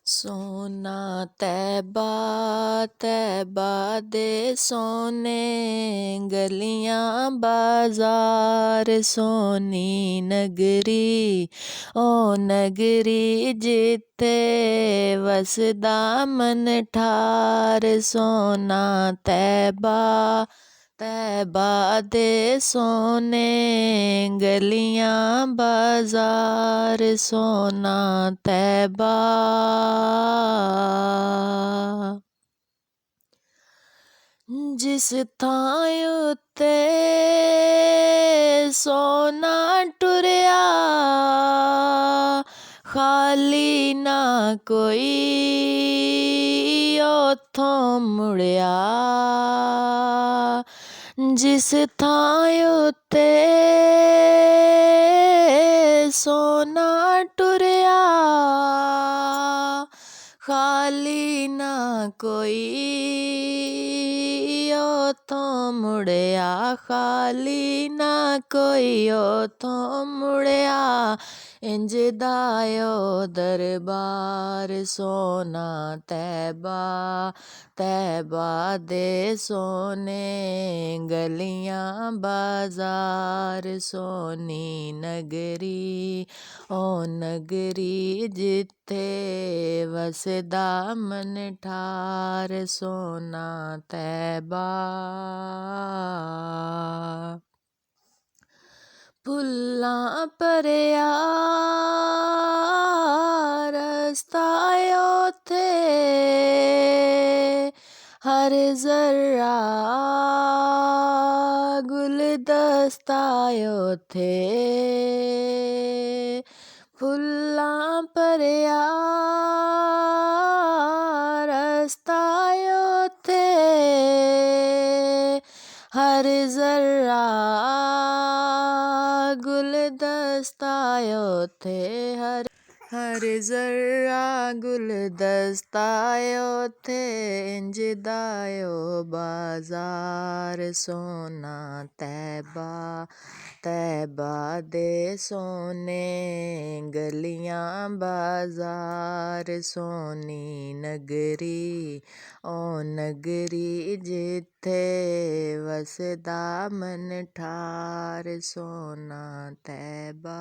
सोना तैबा तैबा दे सोने गलियां बाजार सोनी नगरी ओ नगरी जिते वसदा मन ठार सोना तैबा तैबा दे सोने गलियां बाजार सोना तैबा जिस थां उत्ते सोना टुरिया खाली ना कोई ओथों मुड़िया जिस थां उत्ते सोना टुरिया खाली ना कोई ओथों मुड़िया खाली ना कोई ओथों मुड़िया इंज दायो दरबार सोना तैबा तैबा दे सोने गलियां बाजार सोनी नगरी ओ नगरी जिथे वसदा मन ठार सोना तैबा फुल्लां भरिया रस्ता उत्थे हर जर्रा गुलदस्ता उत्थे फुल्लां भरिया रस्ता उत्थे हर जर्रा गुलदस्ता उत्थे हर जर्रा गुलदस्ता उत्थे इंज दायो बाजार सोना तैबा तैबा दे सोने गलियां बाजार सोनी नगरी ओ नगरी जिथे वसदा मन ठार सोना तैबा